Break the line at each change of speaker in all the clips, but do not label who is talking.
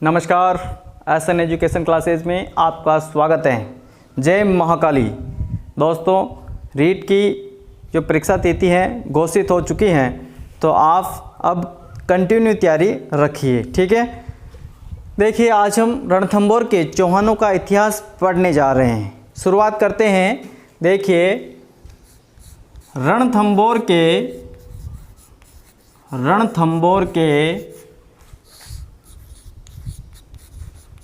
नमस्कार, SN education classes में आपका स्वागत है। जय महाकाली। दोस्तों, रीट की जो परीक्षा तिथि है घोषित हो चुकी हैं, तो आप अब कंटिन्यू तैयारी रखिए, ठीक है। देखिए, आज हम रणथंभौर के चौहानों का इतिहास पढ़ने जा रहे हैं। शुरुआत करते हैं। देखिए, रणथंभौर के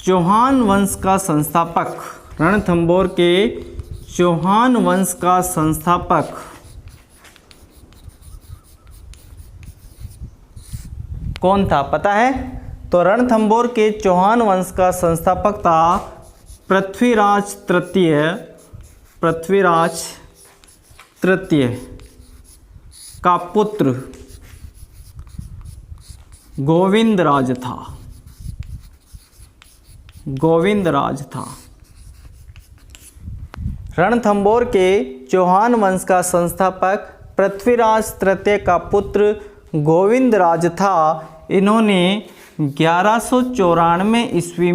चौहान वंश का संस्थापक, रणथंभौर के चौहान वंश का संस्थापक कौन था, पता है? तो रणथंभौर के चौहान वंश का संस्थापक था पृथ्वीराज तृतीय का पुत्र गोविंदराज था। रणथंभौर के चौहान वंश का संस्थापक पृथ्वीराज तृतीय का पुत्र गोविंदराज था। इन्होंने 1194 ईस्वी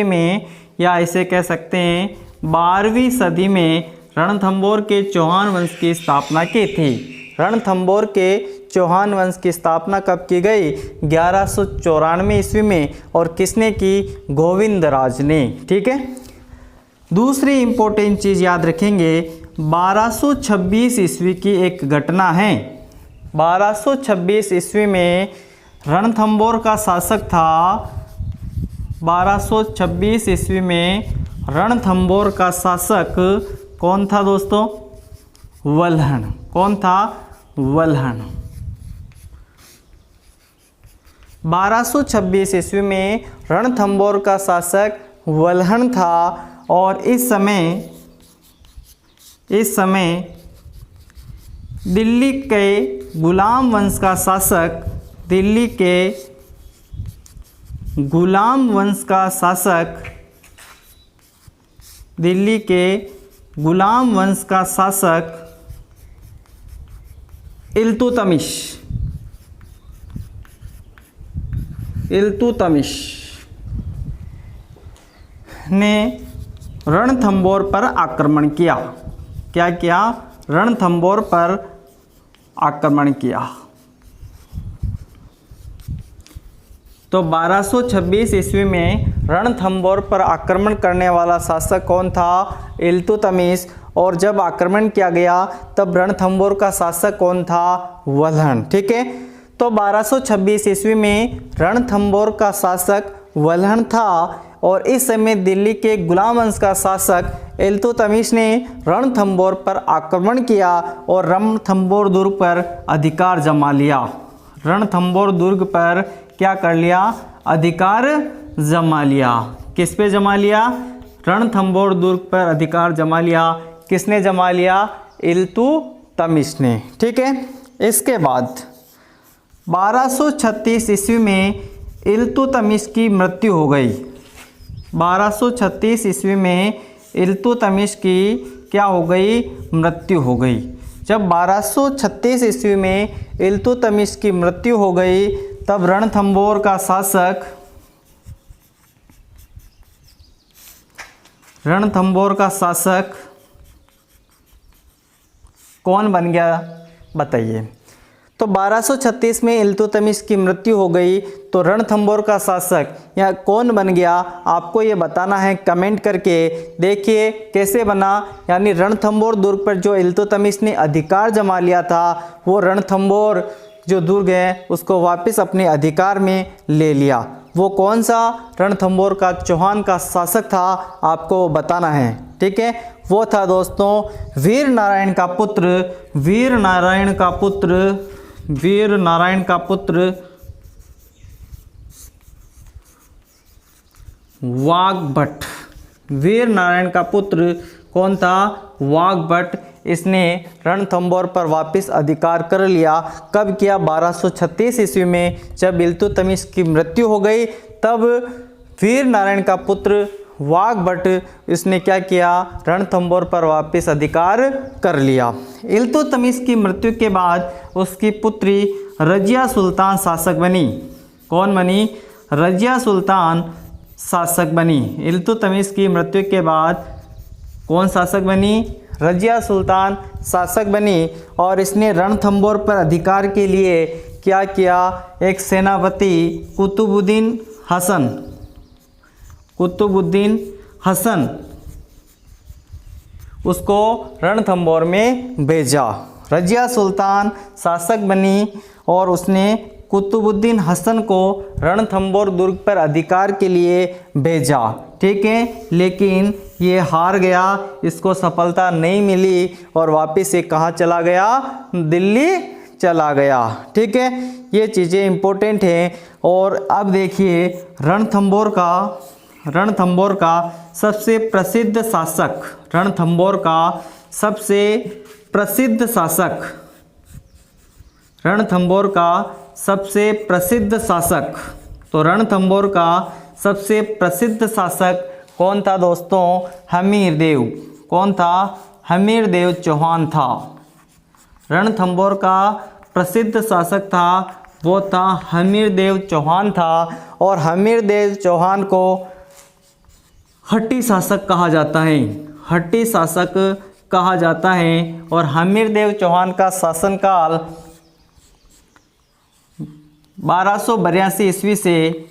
में या इसे कह सकते हैं 12वीं सदी में रणथंभौर के चौहान वंश की स्थापना की थी। रणथंभौर के चौहान वंश की स्थापना कब की गई? 1194 ईस्वी में। और किसने की? गोविंदराज ने, ठीक है। दूसरी इंपॉर्टेंट चीज़ याद रखेंगे, 1226 ईस्वी की एक घटना है। 1226 ईस्वी में रणथंभौर का शासक था। 1226 ईस्वी में रणथंभौर का शासक कौन था दोस्तों? वल्हण। कौन था? वल्हण। 1226 ईस्वी में रणथंभौर का शासक वल्हण था। और इस समय दिल्ली के गुलाम वंश का शासक, दिल्ली के गुलाम वंश का शासक इल्तुतमिश ने रणथंभौर पर आक्रमण किया। क्या किया? रणथंभौर पर आक्रमण किया। तो 1226 ईस्वी में रणथंभौर पर आक्रमण करने वाला शासक कौन था? इल्तुतमिश। और जब आक्रमण किया गया तब रणथंभौर का शासक कौन था? वल्हण, ठीक है। तो 1226 ईस्वी में रणथंभौर का शासक वल्हण था। और इस समय दिल्ली के गुलाम वंश का शासक इल्तुतमिश ने रणथंभौर पर आक्रमण किया और रणथंभौर दुर्ग पर अधिकार जमा लिया। रणथंभौर दुर्ग पर क्या कर लिया? अधिकार जमा लिया। किस पे जमा लिया? रणथंभौर दुर्ग पर अधिकार जमा लिया। किसने जमा लिया? इल्तुतमिश ने, ठीक है। इसके बाद 1236 ईस्वी में इल्तुतमिश की मृत्यु हो गई। 1236 ईस्वी में इल्तुतमिश की क्या हो गई? मृत्यु हो गई। जब 1236 ईस्वी में इल्तुतमिश की मृत्यु हो गई तब रणथंभौर का शासक कौन बन गया, बताइए? तो 1236 में इल्तुतमिश की मृत्यु हो गई, तो रणथंभौर का शासक या कौन बन गया, आपको ये बताना है कमेंट करके। देखिए कैसे बना, यानी रणथंभौर दुर्ग पर जो इल्तुतमिश ने अधिकार जमा लिया था, वो रणथंभौर जो दुर्ग है उसको वापस अपने अधिकार में ले लिया। वो कौन सा रणथंभौर का चौहान का शासक था, आपको बताना है, ठीक है। वो था दोस्तों वीर नारायण का पुत्र वाग्भट। वीर नारायण का पुत्र कौन था? वाग्भट। इसने रणथंभौर पर वापस अधिकार कर लिया। कब किया? 1236 ईस्वी में। जब इल्तुतमिश की मृत्यु हो गई तब वीर नारायण का पुत्र वाग्भट इसने क्या किया? रणथंभौर पर वापस अधिकार कर लिया। इल्तुतमिश की मृत्यु के बाद उसकी पुत्री रजिया सुल्तान शासक बनी। कौन बनी? रजिया सुल्तान शासक बनी। इल्तुतमिश की मृत्यु के बाद कौन शासक बनी? रजिया सुल्तान शासक बनी। और इसने रणथंभौर पर अधिकार के लिए क्या किया? एक सेनापति कुतुबुद्दीन हसन उसको रणथंभौर में भेजा। रजिया सुल्तान शासक बनी और उसने कुतुबुद्दीन हसन को रणथंभौर दुर्ग पर अधिकार के लिए भेजा। ठीक है, लेकिन ये हार गया, इसको सफलता नहीं मिली और वापस से कहाँ चला गया? दिल्ली चला गया। ठीक है, ये चीज़ें इम्पोर्टेंट हैं। और अब देखिए रणथंभौर का सबसे प्रसिद्ध शासक, रणथंभौर का सबसे प्रसिद्ध शासक, रणथंभौर का सबसे प्रसिद्ध शासक। तो रणथंभौर का सबसे प्रसिद्ध शासक कौन था दोस्तों? हमीरदेव। कौन था? हमीरदेव चौहान था। रणथंभौर का प्रसिद्ध शासक था, वो था हमीरदेव चौहान था। और हमीरदेव चौहान को हट्टी शासक कहा जाता है, हट्टी शासक कहा जाता है। और हमीरदेव चौहान का शासनकाल 1282 ईस्वी से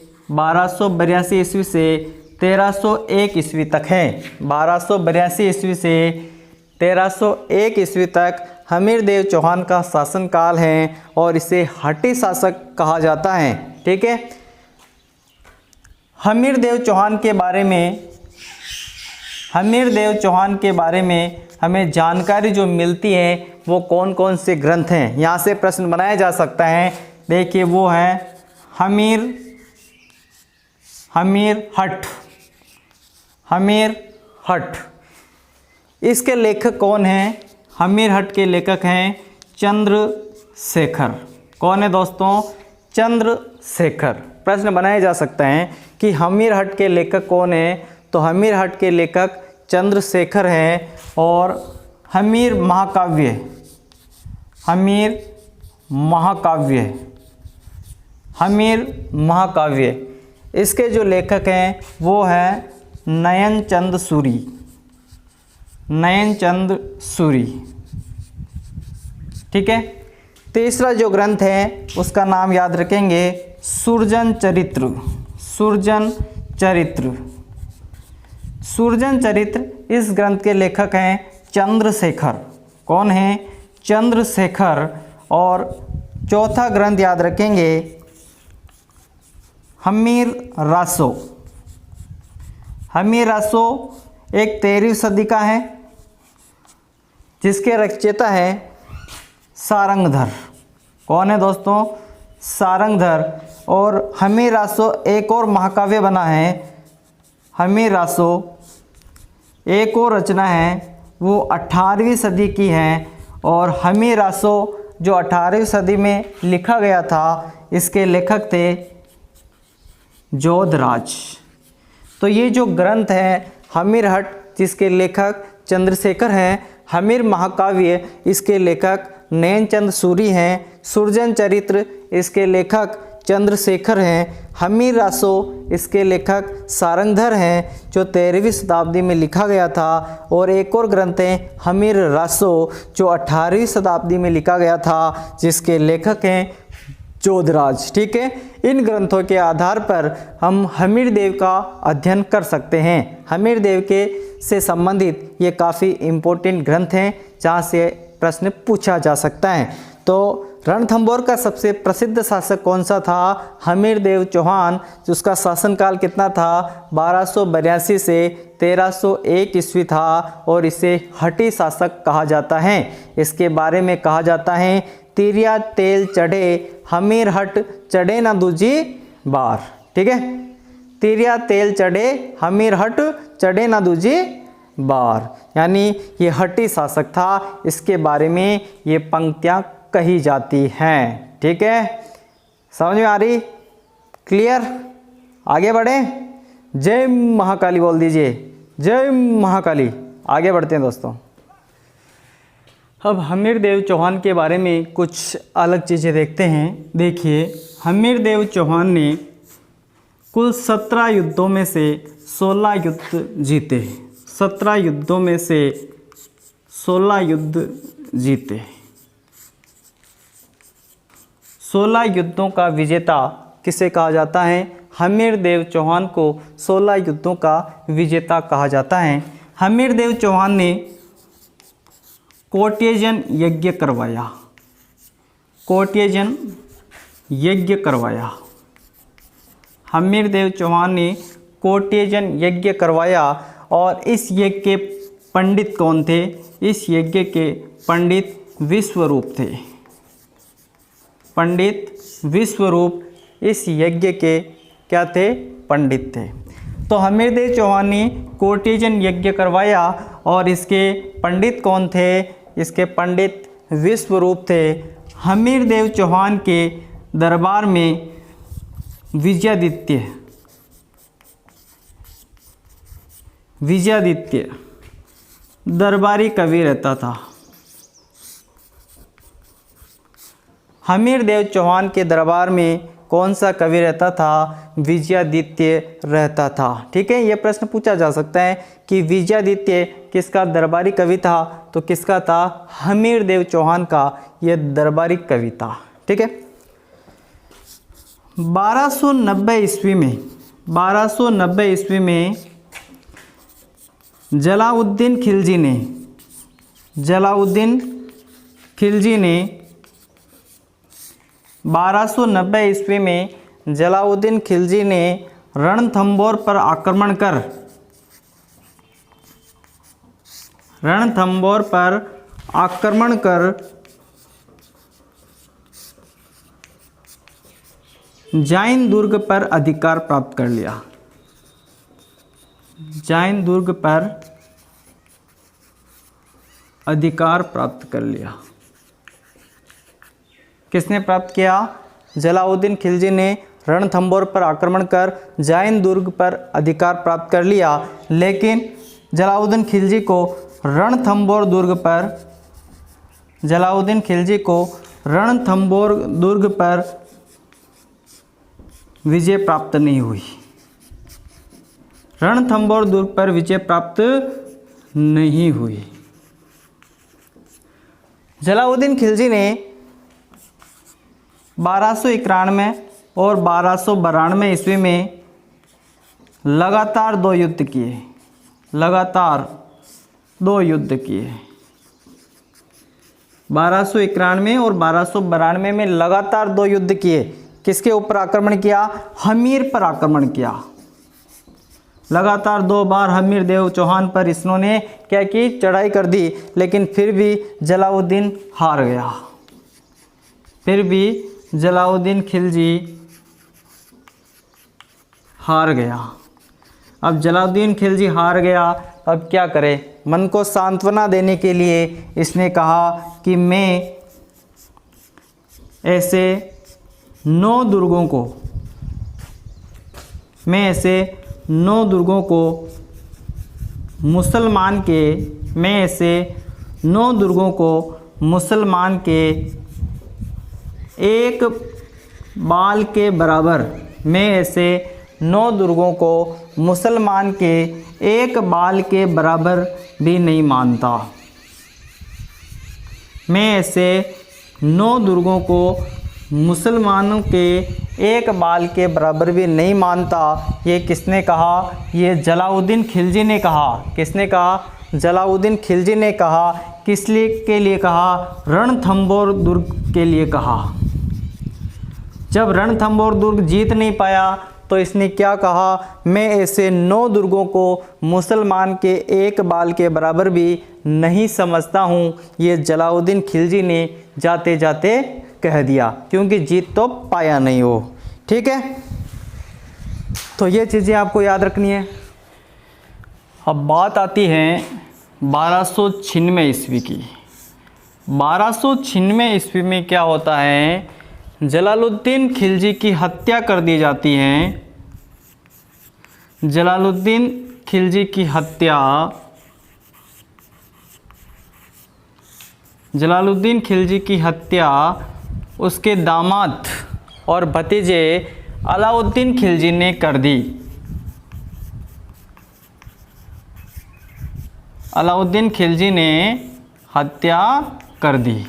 1301 ईस्वी तक है। 1282 ईस्वी से 1301 ईस्वी तक हमीरदेव चौहान का शासनकाल है और इसे हट्टी शासक कहा जाता है। ठीक है, हमीरदेव चौहान के बारे में हमें जानकारी जो मिलती है वो कौन कौन से ग्रंथ हैं, यहाँ से प्रश्न बनाया जा सकता है। देखिए वो है हमीर हट। इसके लेखक कौन हैं? हमीर हट के लेखक हैं चंद्रशेखर। कौन है दोस्तों? चंद्रशेखर। प्रश्न बनाए जा सकते हैं कि हमीर हट के लेखक कौन है? तो हमीर हट के लेखक चंद्रशेखर हैं। और हमीर महाकाव्य इसके जो लेखक हैं वो है नयनचंद सूरी। ठीक है, तीसरा जो ग्रंथ है उसका नाम याद रखेंगे सुरजन चरित्र। इस ग्रंथ के लेखक हैं चंद्रशेखर। कौन है? चंद्रशेखर। और चौथा ग्रंथ याद रखेंगे हमीर रासो एक 13वीं सदी का है, जिसके रचयिता है सारंगधर। कौन है दोस्तों? सारंगधर। और हमीर रासो एक और महाकाव्य बना है। हमीर रासो एक और रचना है, वो 18वीं सदी की है। और हमीर रासो जो 18वीं सदी में लिखा गया था, इसके लेखक थे जोधराज। तो ये जो ग्रंथ है हमीर हट, जिसके लेखक चंद्रशेखर हैं, हमीर महाकाव्य इसके लेखक नयनचंद सूरी हैं, सुरजन चरित्र इसके लेखक चंद्रशेखर हैं, हमीर रासो इसके लेखक सारंगधर हैं जो 13वीं शताब्दी में लिखा गया था। और एक और ग्रंथ है हमीर रासो जो 18वीं शताब्दी में लिखा गया था, जिसके लेखक हैं जोधराज। ठीक है, इन ग्रंथों के आधार पर हम हमीरदेव का अध्ययन कर सकते हैं। हमीरदेव के से संबंधित ये काफ़ी इम्पोर्टेंट ग्रंथ हैं जहाँ से प्रश्न पूछा जा सकता है। तो रणथंभौर का सबसे प्रसिद्ध शासक कौन सा था? हमीरदेव चौहान। जिसका शासनकाल कितना था? 1282 से 1301 ईस्वी था और इसे हट्टी शासक कहा जाता है। इसके बारे में कहा जाता है तिरिया तेल चढ़े हमीर हट चढ़े ना दूजी बार। ठीक है, तिरिया तेल चढ़े हमीर हट चढ़े ना दूजी बार, यानी ये हट्टी शासक था। इसके बारे में ये पंक्तियाँ कही जाती हैं। ठीक है, समझ में आ रही? क्लियर? आगे बढ़े। जय महाकाली बोल दीजिए, जय महाकाली। आगे बढ़ते हैं दोस्तों। अब हमीरदेव चौहान के बारे में कुछ अलग चीज़ें देखते हैं। देखिए हमीरदेव चौहान ने कुल 17 युद्धों में से 16 युद्ध जीते। 17 युद्धों में से 16 युद्ध जीते। 16 युद्धों का विजेता किसे कहा जाता है? हमीरदेव चौहान को 16 युद्धों का विजेता कहा जाता है। हमीरदेव चौहान ने कोटेजन यज्ञ करवाया। कोटेजन यज्ञ करवाया। हमीरदेव चौहान ने कोटेजन यज्ञ करवाया। और इस यज्ञ के पंडित कौन थे? इस यज्ञ के पंडित विश्वरूप थे। पंडित विश्वरूप इस यज्ञ के क्या थे? पंडित थे। तो हमीरदेव चौहान ने कोटेजन यज्ञ करवाया और इसके पंडित कौन थे? इसके पंडित विश्वरूप थे। हमीरदेव चौहान के दरबार में विजयादित्य दरबारी कवि रहता था। हमीरदेव चौहान के दरबार में कौन सा कवि रहता था? विजयादित्य रहता था। ठीक है, यह प्रश्न पूछा जा सकता है कि विजयादित्य किसका दरबारी कवि था? तो किसका था? हमीरदेव चौहान का यह दरबारी कवि था। ठीक है। 1290 ईस्वी में जलाउद्दीन खिलजी ने 1290 ईस्वी में जलाउद्दीन खिलजी ने रणथंभौर पर आक्रमण कर जाइन दुर्ग पर अधिकार प्राप्त कर लिया। जाइन दुर्ग पर अधिकार प्राप्त कर लिया। किसने प्राप्त किया? जलाउद्दीन खिलजी ने रणथंभौर पर आक्रमण कर जाइन दुर्ग पर अधिकार प्राप्त कर लिया। लेकिन जलाउद्दीन खिलजी को रणथंभौर दुर्ग पर विजय प्राप्त नहीं हुई। रणथंभौर दुर्ग पर विजय प्राप्त नहीं हुई। जलाउद्दीन खिलजी ने 1291 और 1292 ईस्वी में लगातार 2 युद्ध किए। 1291 और 1292 में लगातार 2 युद्ध किए। किसके ऊपर आक्रमण किया? हमीर पर आक्रमण किया। लगातार 2 बार हमीरदेव चौहान पर इन्होंने क्या की? चढ़ाई कर दी। लेकिन फिर भी जलाउद्दीन हार गया। फिर भी जलाउद्दीन खिलजी हार गया। अब जलाउद्दीन खिलजी हार गया, अब क्या करे? मन को सांत्वना देने के लिए इसने कहा कि मैं ऐसे 9 दुर्गों को मुसलमान के एक बाल के बराबर मुसलमान के एक बाल के बराबर भी नहीं मानता। मैं ऐसे 9 दुर्गों को मुसलमानों के एक बाल के बराबर भी नहीं मानता। ये किसने कहा? ये जलाउद्दीन खिलजी ने कहा। किसने कहा? जलाउद्दीन खिलजी ने कहा। किस लिए के लिए कहा? रणथंभौर दुर्ग के लिए कहा। जब रणथंभौर दुर्ग जीत नहीं पाया तो इसने क्या कहा? मैं ऐसे 9 दुर्गों को मुसलमान के एक बाल के बराबर भी नहीं समझता हूँ। ये जलाउद्दीन खिलजी ने जाते जाते कह दिया, क्योंकि जीत तो पाया नहीं हो। ठीक है, तो ये चीज़ें आपको याद रखनी है। अब बात आती है 1296 ईस्वी की। 1296 ईस्वी में क्या होता है? जलालुद्दीन खिलजी की हत्या कर दी जाती है। जलालुद्दीन खिलजी की हत्या उसके दामाद और भतीजे अलाउद्दीन खिलजी ने कर दी। अलाउद्दीन खिलजी ने हत्या कर दी।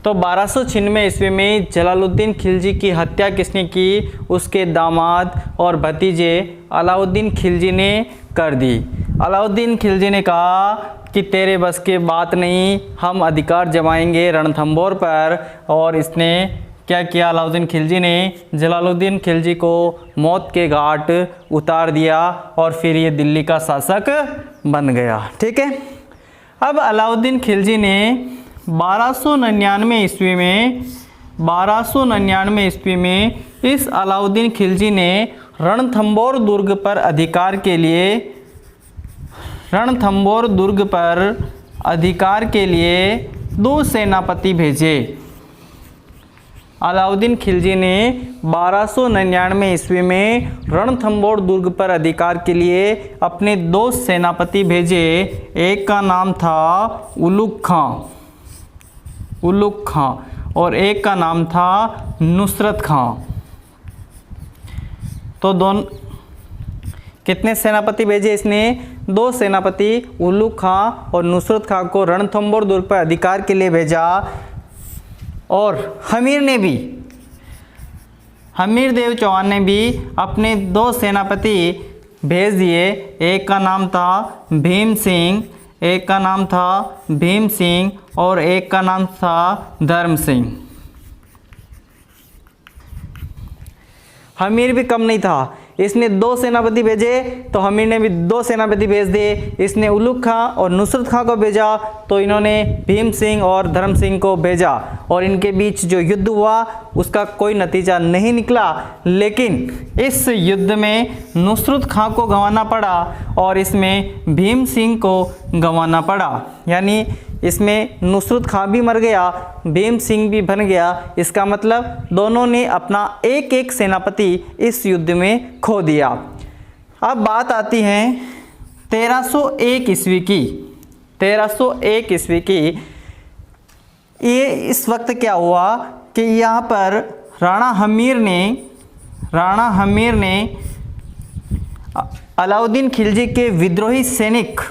तो 1296 ईस्वी में जलालुद्दीन खिलजी की हत्या किसने की? उसके दामाद और भतीजे अलाउद्दीन खिलजी ने कर दी। अलाउद्दीन खिलजी ने कहा कि तेरे बस की बात नहीं, हम अधिकार जमाएंगे रणथंभौर पर। और इसने क्या किया? अलाउद्दीन खिलजी ने जलालुद्दीन खिलजी को मौत के घाट उतार दिया और फिर ये दिल्ली का शासक बन गया। ठीक है। अब अलाउद्दीन खिलजी ने 1299 ईस्वी में इस अलाउद्दीन खिलजी ने रणथंभौर दुर्ग पर अधिकार के लिए 2 सेनापति भेजे। अलाउद्दीन खिलजी ने 1299 ईस्वी में रणथंभौर दुर्ग पर अधिकार के लिए अपने 2 सेनापति भेजे। एक का नाम था उलुग खां और एक का नाम था नुसरत खां। तो दोनों कितने सेनापति भेजे इसने? 2 सेनापति उलुग खां और नुसरत खां को रणथंभौर दुर्ग पर अधिकार के लिए भेजा। और हमीर देव चौहान ने भी अपने 2 सेनापति भेज दिए। एक का नाम था भीम सिंह और एक का नाम था धर्म सिंह। हमीर भी कम नहीं था, इसने 2 सेनापति भेजे तो हमीर ने भी 2 सेनापति भेज दिए। इसने उलुग खां और नुसरत खां को भेजा तो इन्होंने भीम सिंह और धर्म सिंह को भेजा। और इनके बीच जो युद्ध हुआ उसका कोई नतीजा नहीं निकला, लेकिन इस युद्ध में नुसरत खां को गंवाना पड़ा और इसमें भीम सिंह को गंवाना पड़ा। यानी इसमें नुसरत खां भी मर गया, भीम सिंह भी बन गया। इसका मतलब दोनों ने अपना एक सेनापति इस युद्ध में खो दिया। अब बात आती है 1301 ईस्वी की। 1301 ईस्वी की ये इस वक्त क्या हुआ कि यहाँ पर राणा हमीर ने अलाउद्दीन खिलजी के विद्रोही सैनिक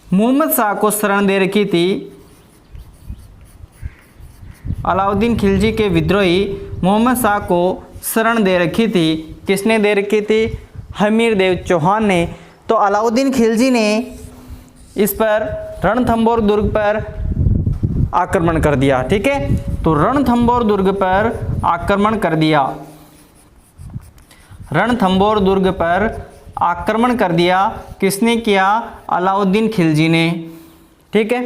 मोहम्मद शाह को शरण दे रखी थी। अलाउद्दीन खिलजी के विद्रोही मोहम्मद शाह को शरण दे रखी थी। किसने दे रखी थी? हमीर देव चौहान ने। तो अलाउद्दीन खिलजी ने इस पर रणथंभौर दुर्ग पर आक्रमण कर दिया। ठीक है। तो रणथंभौर दुर्ग पर आक्रमण कर दिया। रणथंभौर दुर्ग पर आक्रमण कर दिया। किसने किया? अलाउद्दीन खिलजी ने। ठीक है।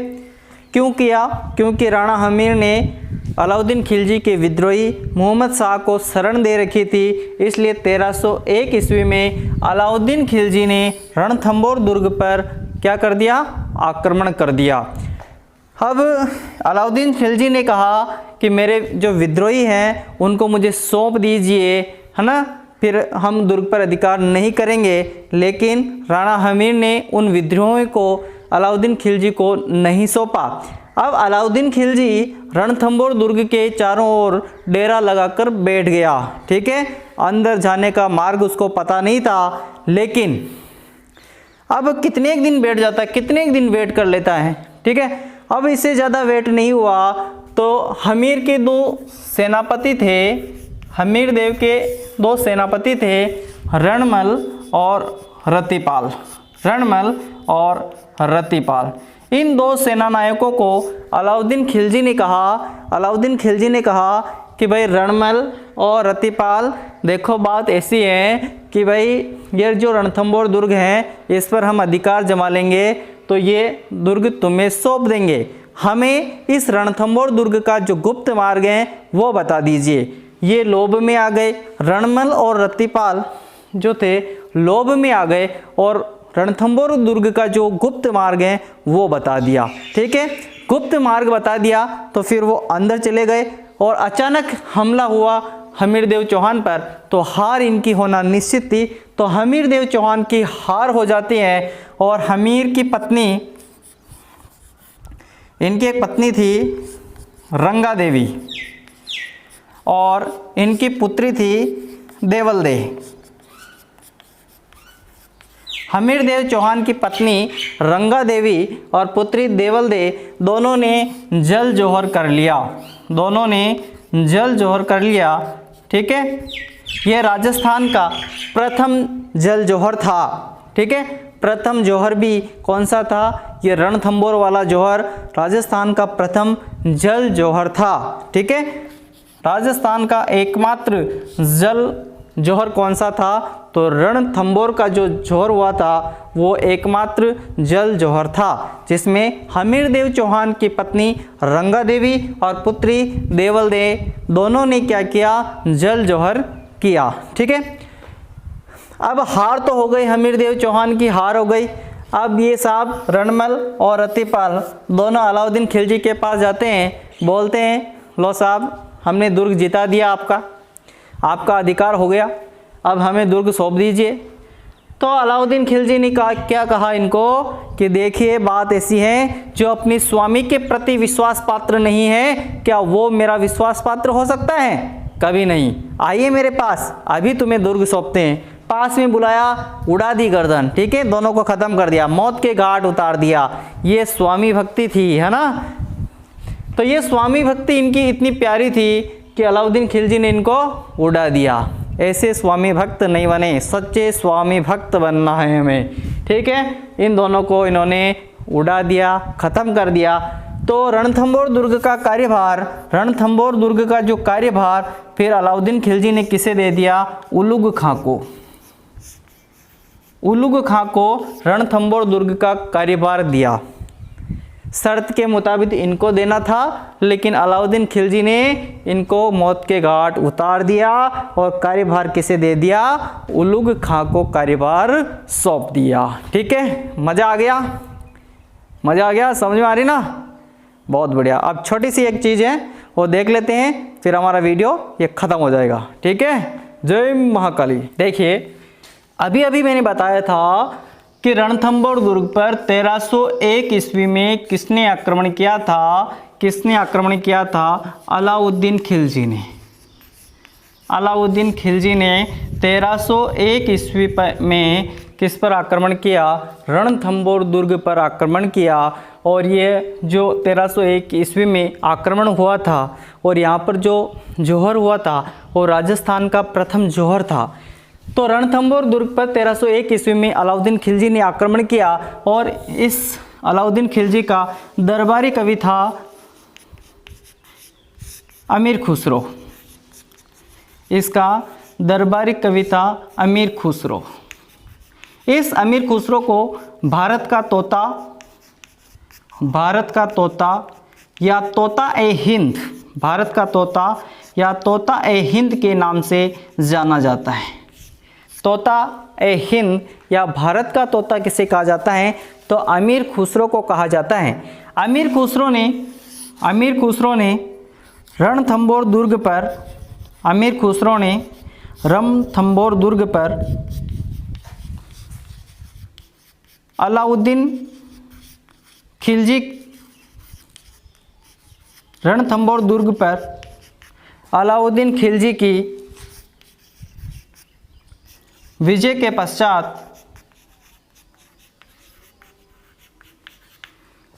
क्यों किया? क्योंकि राणा हमीर ने अलाउद्दीन खिलजी के विद्रोही मोहम्मद शाह को शरण दे रखी थी। इसलिए 1301 ईस्वी में अलाउद्दीन खिलजी ने रणथंभौर दुर्ग पर क्या कर दिया? आक्रमण कर दिया। अब अलाउद्दीन खिलजी ने कहा कि मेरे जो विद्रोही हैं उनको मुझे सौंप दीजिए, है ना, फिर हम दुर्ग पर अधिकार नहीं करेंगे। लेकिन राणा हमीर ने उन विद्रोहियों को अलाउद्दीन खिलजी को नहीं सौंपा। अब अलाउद्दीन खिलजी रणथंभौर दुर्ग के चारों ओर डेरा लगाकर बैठ गया। ठीक है। अंदर जाने का मार्ग उसको पता नहीं था। लेकिन अब कितने एक दिन बैठ जाता है, कितने एक दिन वेट कर लेता है। ठीक है। अब इससे ज़्यादा वेट नहीं हुआ तो हमीर के 2 सेनापति थे, हमीर देव के 2 सेनापति थे, रणमल और रतिपाल। इन 2 सेनानायकों को अलाउद्दीन खिलजी ने कहा कि भाई रणमल और रतिपाल, देखो बात ऐसी है कि भाई ये जो रणथंभौर दुर्ग है इस पर हम अधिकार जमा लेंगे तो ये दुर्ग तुम्हें सौंप देंगे। हमें इस रणथंभौर दुर्ग का जो गुप्त मार्ग है वो बता दीजिए। ये लोभ में आ गए। रणमल और रतिपाल जो थे लोभ में आ गए और रणथंभौर दुर्ग का जो गुप्त मार्ग है वो बता दिया। ठीक है। गुप्त मार्ग बता दिया तो फिर वो अंदर चले गए और अचानक हमला हुआ हमीर देव चौहान पर। तो हार इनकी होना निश्चित थी। तो हमीर देव चौहान की हार हो जाती है और हमीर की पत्नी इनकी एक पत्नी थी रंगा देवी और इनकी पुत्री थी देवल दे। हमीरदेव चौहान की पत्नी रंगा देवी और पुत्री देवल दे दोनों ने जल जौहर कर लिया, दोनों ने जल जौहर कर लिया। ठीक है, यह राजस्थान का प्रथम जल जौहर था। ठीक है, प्रथम जौहर भी कौन सा था? ये रणथंभौर वाला जौहर राजस्थान का प्रथम जल जौहर था। ठीक है, राजस्थान का एकमात्र जल जौहर कौन सा था? तो रणथंभौर का जो जौहर हुआ था वो एकमात्र जल जौहर था, जिसमें हमीरदेव चौहान की पत्नी रंगा देवी और पुत्री देवल दे दोनों ने क्या किया? जल जौहर किया। ठीक है, अब हार तो हो गई, हमीरदेव चौहान की हार हो गई। अब ये साहब रणमल और रतिपाल दोनों अलाउद्दीन खिलजी के पास जाते हैं, बोलते हैं लो साहब हमने दुर्ग जिता दिया, आपका अधिकार हो गया, अब हमें दुर्ग सौंप दीजिए। तो अलाउद्दीन खिलजी ने क्या कहा इनको कि देखिए बात ऐसी है, जो अपनी स्वामी के प्रति विश्वास पात्र नहीं है, क्या वो मेरा विश्वास पात्र हो सकता है? कभी नहीं। आइए मेरे पास, अभी तुम्हें दुर्ग सौंपते हैं। पास में बुलाया, उड़ा दी गर्दन। ठीक है, दोनों को ख़त्म कर दिया, मौत के घाट उतार दिया। ये स्वामी भक्ति थी, है ना। तो ये स्वामी भक्ति इनकी इतनी प्यारी थी कि अलाउद्दीन खिलजी ने इनको उड़ा दिया। ऐसे स्वामी भक्त नहीं बने, सच्चे स्वामी भक्त बनना है हमें। ठीक है, इन दोनों को इन्होंने उड़ा दिया, ख़त्म कर दिया। तो रणथंभौर दुर्ग का कार्यभार, रणथंभौर दुर्ग का जो कार्यभार फिर अलाउद्दीन खिलजी ने किसे दे दिया? उलुग खां को। उलुग खां को रणथंभौर दुर्ग का कार्यभार दिया। शर्त के मुताबिक इनको देना था, लेकिन अलाउद्दीन खिलजी ने इनको मौत के घाट उतार दिया और कार्यभार किसे दे दिया? उलुग खां को कार्यभार सौंप दिया। ठीक है, मज़ा आ गया, मज़ा आ गया, समझ में आ रही ना? बहुत बढ़िया। अब छोटी सी एक चीज़ है वो देख लेते हैं, फिर हमारा वीडियो ये ख़त्म हो जाएगा। ठीक है, जय महाकाली। देखिए अभी अभी मैंने बताया था कि रणथंभौर दुर्ग पर 1301 ईस्वी में किसने आक्रमण किया था? किसने आक्रमण किया था? अलाउद्दीन खिलजी ने। अलाउद्दीन खिलजी ने 1301 ईस्वी में किस पर आक्रमण किया? रणथंभौर दुर्ग पर आक्रमण किया। और ये जो 1301 ईस्वी में आक्रमण हुआ था और यहाँ पर जो जौहर हुआ था वो राजस्थान का प्रथम जौहर था। तो रणथंभौर दुर्ग पर 1301 ईस्वी में अलाउद्दीन खिलजी ने आक्रमण किया और इस अलाउद्दीन खिलजी का दरबारी कवि था अमीर खुसरो। इसका दरबारी कवि था अमीर खुसरो। इस अमीर खुसरो को भारत का तोता या तोता ए हिंद, भारत का तोता या तोता ए हिंद के नाम से जाना जाता है। तोता ए हिंद या भारत का तोता किसे कहा जाता है? तो अमीर खुसरो को कहा जाता है। अमीर खुसरो ने रणथंभौर दुर्ग पर अलाउद्दीन खिलजी रणथंभौर दुर्ग पर अलाउद्दीन खिलजी की विजय के पश्चात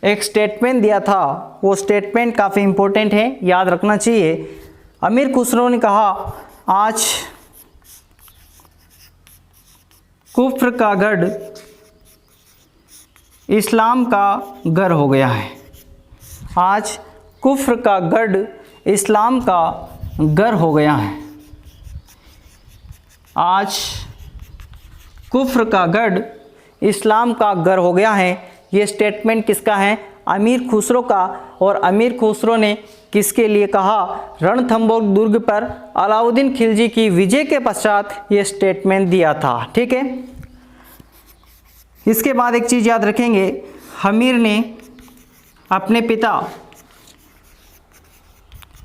एक स्टेटमेंट दिया था। वो स्टेटमेंट काफ़ी इम्पोर्टेंट है, याद रखना चाहिए। अमीर खुसरो ने कहा आज कुफ्र का गढ़ इस्लाम का घर हो गया है। आज कुफ्र का गढ़ इस्लाम का घर हो गया है। आज कुफ्र का गढ़ इस्लाम का घर हो गया है। ये स्टेटमेंट किसका है? अमीर खुसरो का। और अमीर खुसरो ने किसके लिए कहा? रणथंभौर दुर्ग पर अलाउद्दीन खिलजी की विजय के पश्चात ये स्टेटमेंट दिया था। ठीक है, इसके बाद एक चीज़ याद रखेंगे, हमीर ने अपने पिता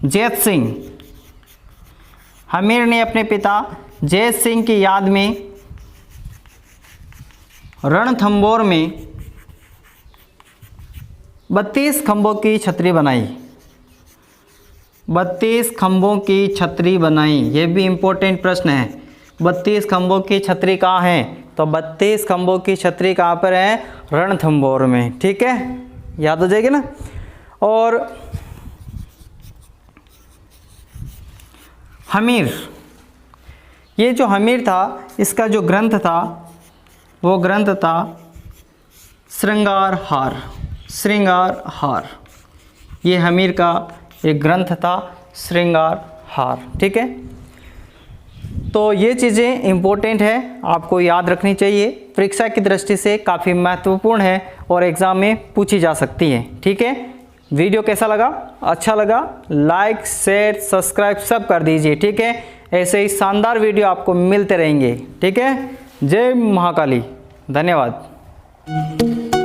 जैत सिंह की याद में रणथंभौर में 32 खंभों की छतरी बनाई। 32 खंभों की छतरी बनाई, ये भी इम्पोर्टेंट प्रश्न है। 32 खंभों की छतरी कहाँ है? तो 32 खंभों की छतरी कहाँ पर है? रणथंभौर में। ठीक है, याद हो जाएगी ना। और हमीर, ये जो हमीर था इसका जो ग्रंथ था वो ग्रंथ था श्रृंगार हार। श्रृंगार हार, ये हमीर का एक ग्रंथ था श्रृंगार हार। ठीक है, तो ये चीज़ें इम्पोर्टेंट है, आपको याद रखनी चाहिए, परीक्षा की दृष्टि से काफ़ी महत्वपूर्ण है और एग्ज़ाम में पूछी जा सकती है। ठीक है, वीडियो कैसा लगा? अच्छा लगा लाइक शेयर सब्सक्राइब सब कर दीजिए। ठीक है, ऐसे ही शानदार वीडियो आपको मिलते रहेंगे। ठीक है, जय महाकाली, धन्यवाद।